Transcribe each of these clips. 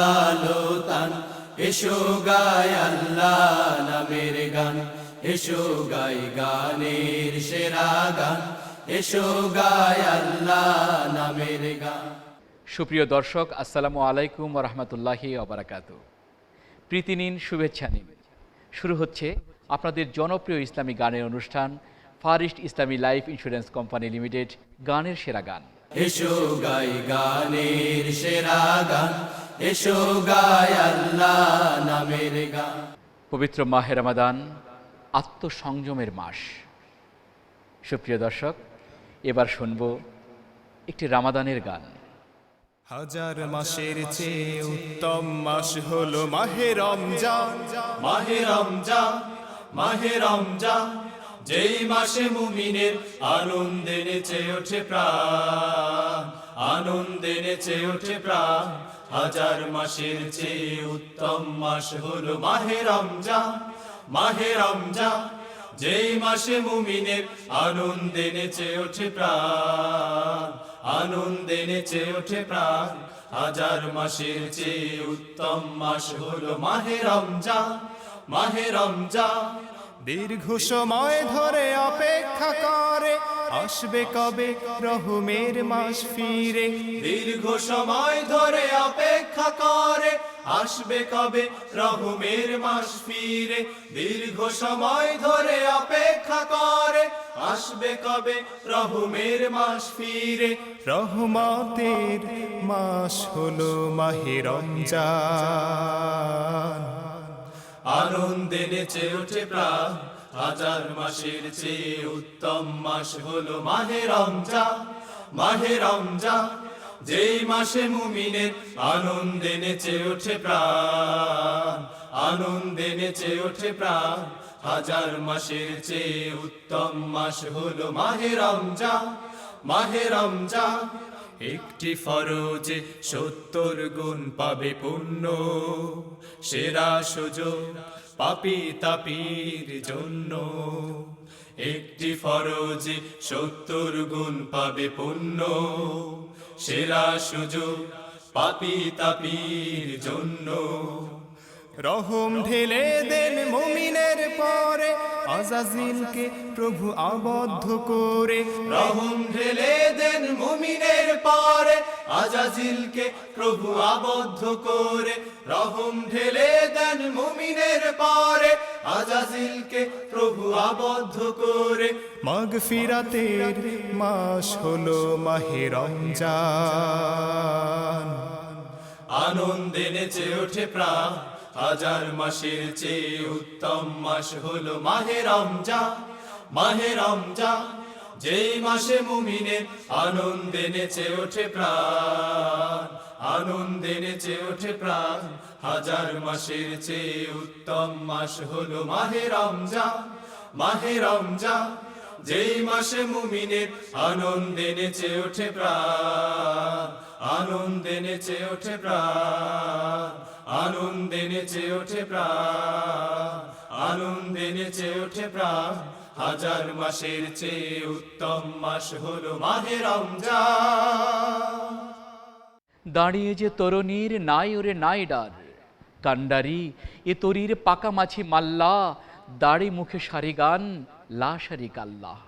তালো তান, এসো গাই আল্লাহ নামের গান, এসো গাই গানের সেরা গান, এসো গাই আল্লাহ নামের গান। সুপ্রিয় দর্শক, আসসালামু আলাইকুম ওয়া রাহমাতুল্লাহি ওয়া বারাকাতুহু। প্রীতি নিন, শুভেচ্ছা নিন। শুরু হচ্ছে আপনাদের জনপ্রিয় ইসলামী গানের অনুষ্ঠান ফার ইস্ট ইসলামী লাইফ ইন্স্যুরেন্স কোম্পানি লিমিটেড গানের সেরা গান। এসো গাই গানের সেরা গান, এসো গাই আল্লাহ নামের গান। পবিত্র মাহে রমাদান, আত্মসংযমের মাস। সুপ্রিয় দর্শক, এবার শুনব একটি রামাদানের গান। হাজার মাসের চেয়ে উত্তম মাস হলো মাহে রমজান। মাহে রমজান, মাহে রমজান, যেই মাসে মুমিনের আনন্দে নেচে ওঠে প্রাণ, আনন্দে নেচে ওঠে প্রাণ। হাজার মাসের চেয়ে উত্তম মাস হলো মাহে রমজান, মাহে রমজান, যেই মাসে মুমিনের আনন্দে নেচে ওঠে প্রাণ, আনন্দে নেচে ওঠে প্রাণ। হাজার মাসের চেয়ে উত্তম মাস হলো মাহে রমজান, মাহে রমজান। দীর্ঘ সময় ধরে অপেক্ষা করে আসবে কবে রহমের মাস ফিরে। দীর্ঘ সময় ধরে অপেক্ষা করে আসবে কবে রহমের মাস ফিরে। দীর্ঘ সময় ধরে অপেক্ষা করে আসবে কবে রহমের মাস ফিরে। রহমতের মাস হলো মাহে রমজান। আনন্দে নেচে ওঠে প্রাণ, হাজার মাসের চেয়ে উত্তম মাস হলো মাহে রমজান, মাহে রমজান, যেই মাসে মুমিনের আনন্দে নেচে ওঠে প্রাণ, আনন্দে নেচে ওঠে প্রাণ। হাজার মাসের চেয়ে উত্তম মাস হলো মাহে রমজান, মাহে রমজান। একটি ফরজে 70 গুণ পাবে পুণ্য, সেরা সুযোগ পাপী তাপীর জন্য। একটি ফরজে 70 গুণ পাবে পুণ্য, সেরা সুযোগ পাপী তাপীর জন্য। রহম ঢেলে দেন মুমিনের পরে আজাজিলকে প্রভু আবদ্ধ করে। রহম ঢেলে দেন মুমিনের পরে আজাজিলকে প্রভু আবদ্ধ করে। রহম ঢেলে দেন মুমিনের পরে আজাজিলকে প্রভু আবদ্ধ করে। মাগফিরাতের মাস হলো মাহে রমজান। আনন্দে নেচে ওঠে প্রাণ, হাজার মাসের চেয়ে উত্তম মাস হলো মাহে রমজান, মাহে রমজান, যেই মাসে মুমিনের আনন্দে নেচে ওঠে প্রাণ, আনন্দে নেচে ওঠে প্রাণ। হাজার মাসের চেয়ে উত্তম মাস হলো মাহে রমজান, মাহে রমজান, যেই মাসে মুমিনের আনন্দে নেচে ওঠে প্রাণ, আনন্দে নেচে ওঠে প্রাণ, আনন্দে নেচে ওঠে প্রাণ, আনন্দে নেচে ওঠে প্রাণ। হাজার মাসের চেয়ে উত্তম মাস হলো মাহে রমজান। দাঁড়িয়ে যে তরুণীর নাই ওরে নাই ডার, কান্ডারি এ তরির পাকা মাছি মাল্লা, দাড়ি মুখে সারি গান লা শারিক আল্লাহ।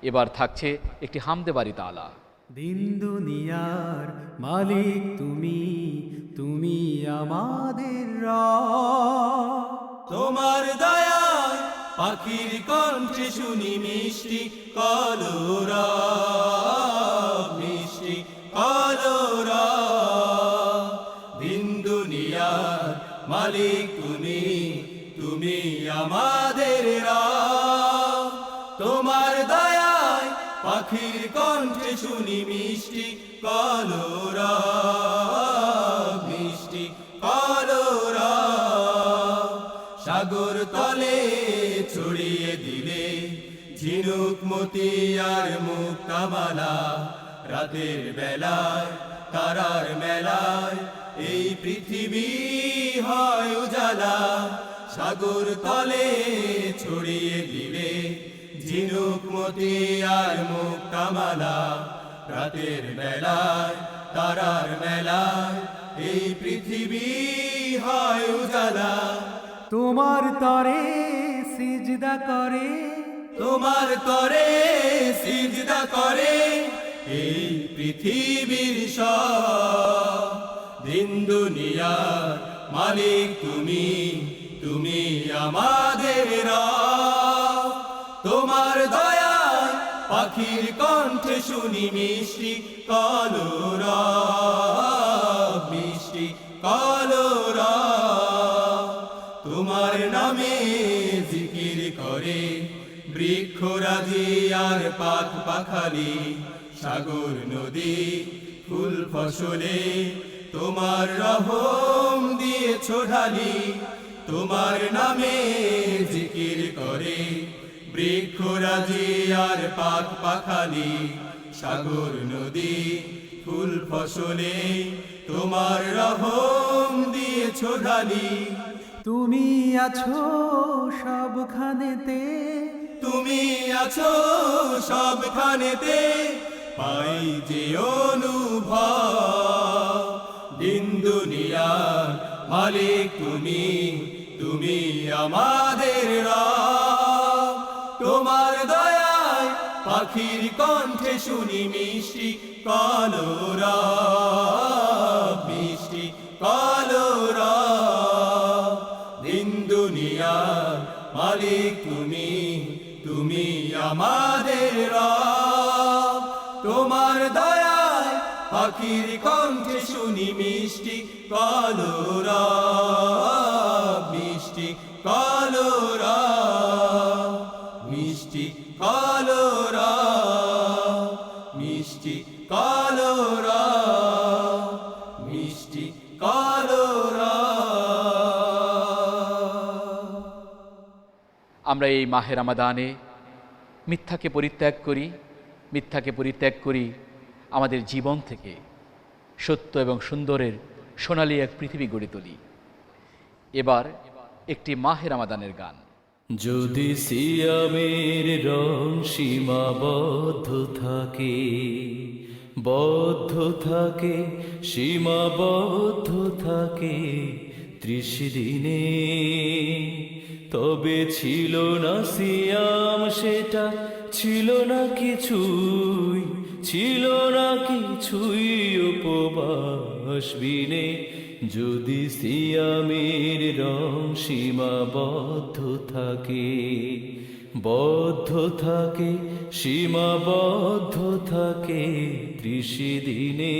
এবার থাকছে একটি হামদে বাড়ি তালা। দিন দুনিয়ার মালিক তুমি, তুমি আমাদের রব। তোমার দয়ায় পাখির কণ্ঠে শুনি মিষ্টি কলরব, মিষ্টি কলরব। দিন দুনিয়ার মালিক তুমি, তুমি আমাদের রব। তোমার দয়ায় পাখির কণ্ঠে শুনি মিষ্টি কলরব, মিষ্টি কলরব। সাগর তলে ছড়িয়ে দিলে ঝিনুক মতি আর মুক্তামালা। রাতের বেলায় তারার মেলায় এই পৃথিবী হয় উজালা। সাগর তলে ছড়িয়ে দিলে ঝিনুক মতি আর মুক্তামালা। রাতের বেলায় তারার মেলায় এই পৃথিবী হয় উজালা। তোমার তরে সিজদা করে, তোমার তরে সিজদা করে এই পৃথিবীর সব। দিন দুনিয়ার মালিক তুমি, তুমি আমাদের রব। তোমার দয়ায় পাখির কণ্ঠে শুনি মিষ্টি কলরব, মিষ্টি কলরব। তোমার নামে জিকির করে বৃক্ষরাজি আর পাখ পাখালি, সাগর নদী ফুল ফসলে তোমার রহম দিয়েছ ঢালি। তোমার নামে জিকির করে বৃক্ষরাজি আর পাখ পাখালি, সাগর নদী ফুল ফসলে তোমার রহম দিয়েছ ঢালি। তুমি আছো সবখানেতে, তুমি আছো সবখানেতে, পাই যে অনুভব। দিন দুনিয়ার মালিক তুমি, তুমি আমাদের রব। তোমার দয়ায় পাখির কণ্ঠে শুনি মিষ্টি কলরব, মিষ্টি কলরব। দিন দুনিয়ার মালিক তুমি, তুমি আমাদের রব। তোমার দয়ায় পাখির কণ্ঠে শুনি মিষ্টি কলরব, মিষ্টি কলরব, মিষ্টি কলরব, মিষ্টি কলরব, মিষ্টি কলরব। আমরা এই মাহে রমাদানে মিথ্যাকে পরিত্যাগ করি, মিথ্যাকে পরিত্যাগ করি আমাদের জীবন থেকে, সত্য এবং সুন্দরের সোনালী এক পৃথিবী গড়ে তুলি। এবার একটি মাহে রমাদানের গান। যদি সিয়ামের রং সীমাবদ্ধ থাকে, বদ্ধ থাকে, সীমাবদ্ধ থাকে 30 দিনে, তবে ছিল না সিয়াম সেটা, ছিল না কিছুই, ছিল না কিছুই উপবাস বিনে। যদি সিয়ামের রং সীমাবদ্ধ থাকে, বদ্ধ থাকে, সীমাবদ্ধ থাকে 30 দিনে,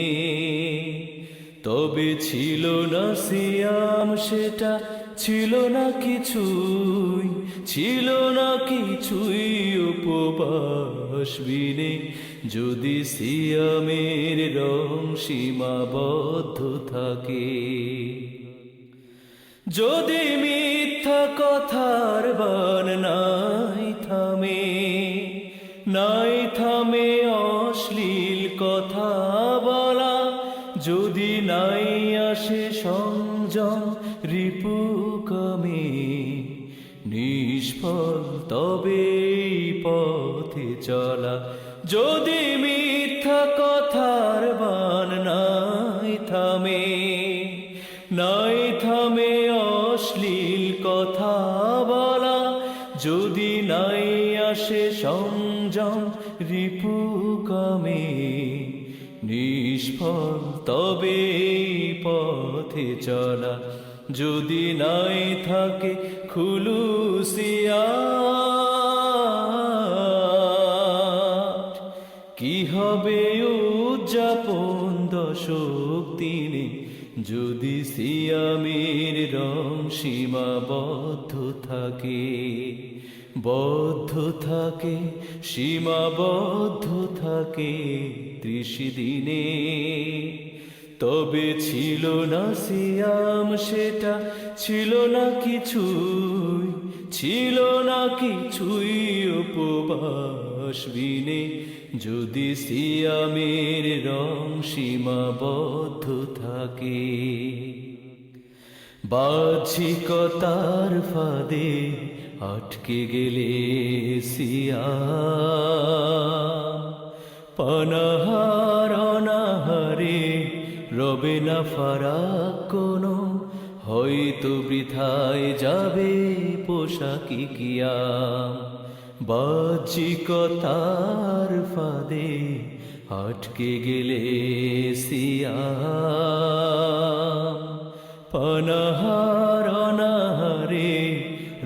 তবে ছিল না সিয়াম সেটা, ছিল না কিছুই, ছিল না কিছুই উপবাস বিনে। যদি সিয়ামের রং সীমাবদ্ধ থাকে, যদি মিথ্যা কথার বান নাই থামে, নাই থামে অশ্লীল কথা বলা, যদি নাই আসে সংযম রিপু কমে, নিষ্ফল তবে এই পথে চলা। যদি মিথ্যা কথার বান নাই থামে, নাই থামে অশ্লীল কথা বলা, যদি নাই আসে সংযম রিপু কমে, নিষ্ফল তবে এই পথে চলা। যদি নাই থাকে খুলুসিয়াত, কি হবে উদযাপন দশক দিনে। যদি সিয়ামের রং সীমাবদ্ধ থাকে, বদ্ধ থাকে, সীমাবদ্ধ থাকে 30 দিনে, তবে ছিল না সিয়াম সেটা, ছিল না কিছুই, ছিল না কিছুই উপবাস বিনে। যদি সিয়ামের রং সীমাবদ্ধ থাকে, বাহ্যিকতার ফাঁদে আটকে গেলে সিয়াম, পানাহার অনাহারে রবে না ফারাক কোনো, হয়তো বৃথায় যাবে পোশাকি কিয়াম। বাহ্যিকতার ফাঁদে আটকে গেলে সিয়াম, পানাহার অনাহারে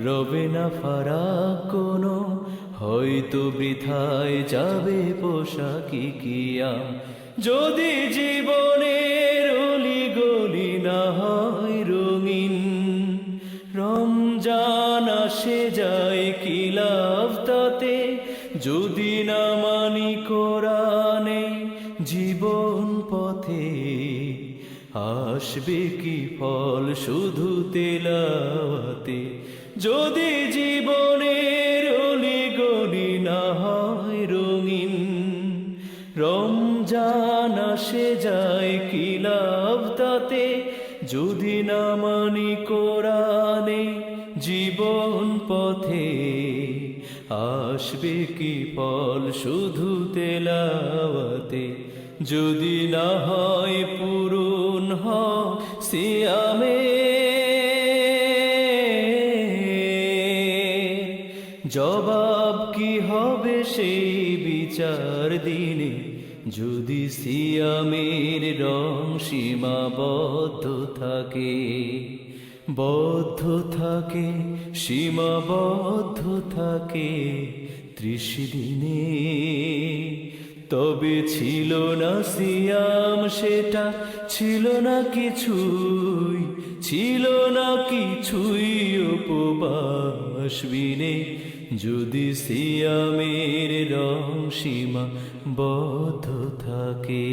রবে না ফারাক কোনো, হয়তো বৃথায় যাবে পোশাকি কিয়াম। যদি জীবনের অলি গলি না হয় রঙিন, রমজান আসে যায় কি লাভ তাতে, যদি না মানি কোরআনে জীবন পথে, আসবে কি ফল শুধু তেলাওয়াতে। যদি জীবনের অলি গলি না হয় রঙিন, রমজান আসে যায় কি লাভ তাতে, যদি না মানি কোরআনে জীবন পথে, আসবে কি ফল শুধু তেলাওয়াতে। যদি না হয় পূরণ সিয়ামে, জবাব কি হবে সেই বিচার দিনে, যদি সিয়ামের রং সীমাবদ্ধ থাকে, বদ্ধ থাকে সীমাবদ্ধ থাকে 30 দিনে। তবে ছিল না সিয়াম সেটা, ছিল না কিছুই, ছিল না কিছুই উপবাস বিনে, যদি সিয়ামের রং সীমা বদ্ধ থাকে।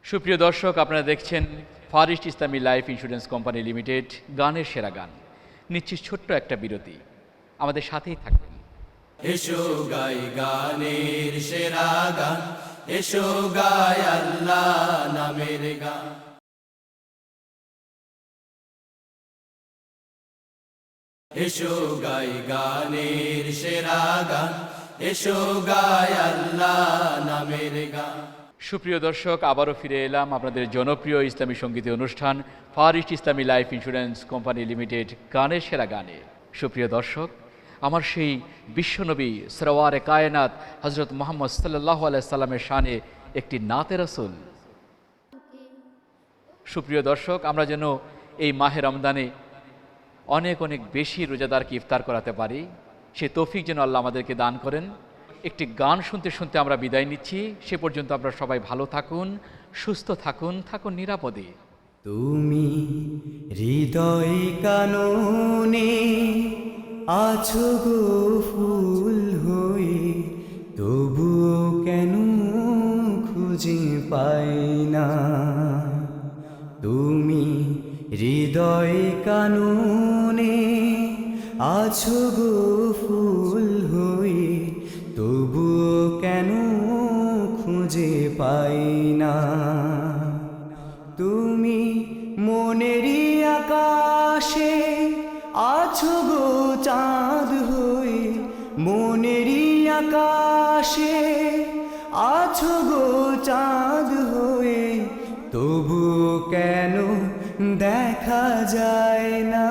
সুপ্রিয় দর্শক, আপনারা দেখছেন ফার ইস্ট ইসলামী লাইফ ইন্স্যুরেন্স কোম্পানি লিমিটেড গানের সেরা গান। নিশ্চিত ছোট্ট একটা বিরতি, আমাদের সাথেই থাকবেন। এসো গাই গানের সেরা গান, এসো গাই আল্লাহ নামের গান। এসো গাই গানের সেরা গান, এসো গাই আল্লাহ নামের গান। সুপ্রিয় দর্শক, আবারও ফিরে এলাম আপনাদের জনপ্রিয় ইসলামী সঙ্গীত অনুষ্ঠান ফার ইস্ট ইসলামী লাইফ ইন্স্যুরেন্স কোম্পানি লিমিটেড গানের সেরা গানে। সুপ্রিয় দর্শক, আমার সেই বিশ্বনবী সরওয়ারে কায়নাত হজরত মুহাম্মদ সাল্লাল্লাহু আলাইহি সাল্লামের শানে একটি নাতে রাসূল। সুপ্রিয় দর্শক, আমরা যেন এই মাহে রমজানে অনেক অনেক বেশি রোজাদারকে ইফতার করাতে পারি, সে তৌফিক যেন আল্লাহ আমাদেরকে দান করেন। একটি গান শুনতে শুনতে আমরা বিদায় নিচ্ছি। সে পর্যন্ত আপনারা সবাই ভালো থাকুন, সুস্থ থাকুন, থাকুন নিরাপদে। তুমি হৃদয় কাননে আছো গো ফুল হয়ে, তবুও কেন খুঁজে পাই না। তুমি হৃদয় কাননে আছো গো ফুল হয়ে, তবুও কেন খুঁজে পাই না। তুমি মনেরই আকাশে আছো গো চাঁদ হয়ে, মনেরই আকাশে আছো গো চাঁদ হয়ে, তবু কেন দেখা যায় না।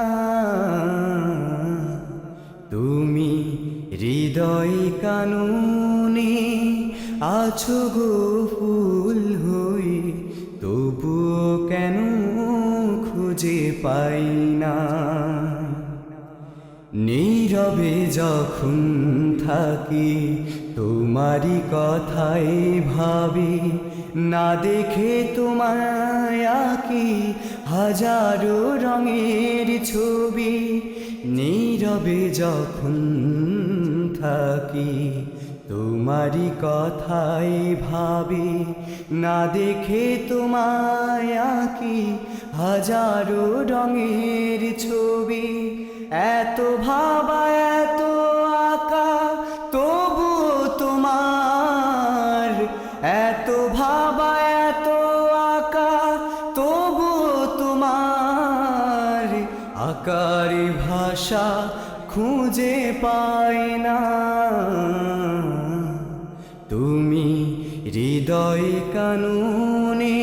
তুমি হৃদয় কাননে আছো গো ফুল হয়ে, তবুও কেন খুঁজে পাই না। নীরবে যখন থাকি তোমারই কথাই ভাবি, না দেখে তোমায় আঁকি হাজারো রঙের ছবি। নীরবে যখন থাকি তোমারই কথাই ভাবি, না দেখে তোমায় আঁকি হাজারো রঙের ছবি। এত ভাবা এত আঁকা তবুও তোমার, এত ভাবা এত আঁকা তবুও তোমার, আকার ভাষা খুঁজে পাই না। তুমি হৃদয় কাননে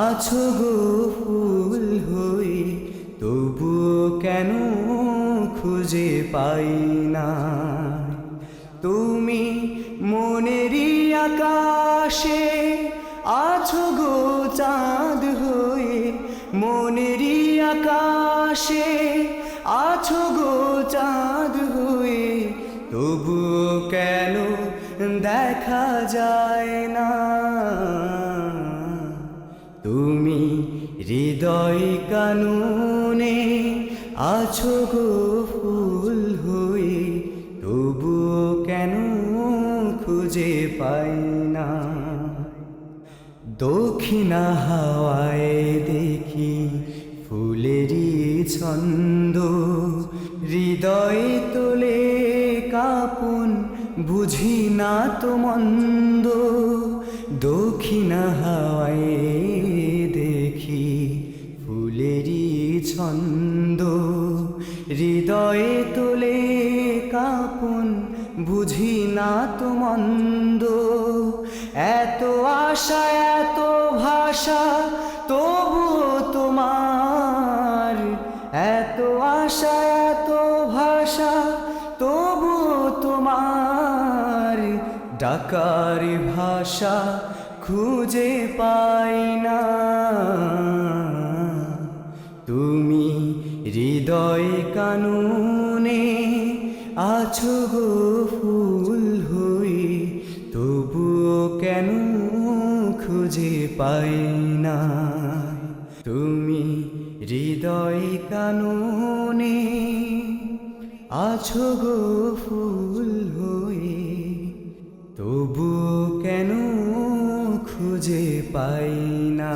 আছো গো ফুল হয়ে, তবুও কেন খুঁজে পাই না। তুমি মনেরই আকাশে আছো গো চাঁদ হয়ে, মনেরই আকাশে আছো গো চাঁদ হয়ে, তবুও কেন দেখা যায় না। তুমি হৃদয় কাননে আছো গো ফুল হয়ে, তবুও কেন খুঁজে পাই না। দক্ষিণা হাওয়ায় দেখি ফুলেরই ছন্দ, হৃদয় তোলে কাপন বুঝি না তো মন্দ। দক্ষিণা হাওয়ায় দেখি ফুলেরই ছন্দ, হৃদয়ে তোলে কাপন বুঝি না তো মন্দ। এত আশা এত ভাষা তবুও তোমার, এত আশা এত ভাষা তবুও তোমার, ডাকার ভাষা খুঁজে পাই না। তুমি হৃদয় কাননে আছো গো ফুল হয়ে, তবুও কেন খুঁজে পাই না। তুমি হৃদয় কাননে আছো গো ফুল হয়ে, তবুও কেন খুঁজে পাই না।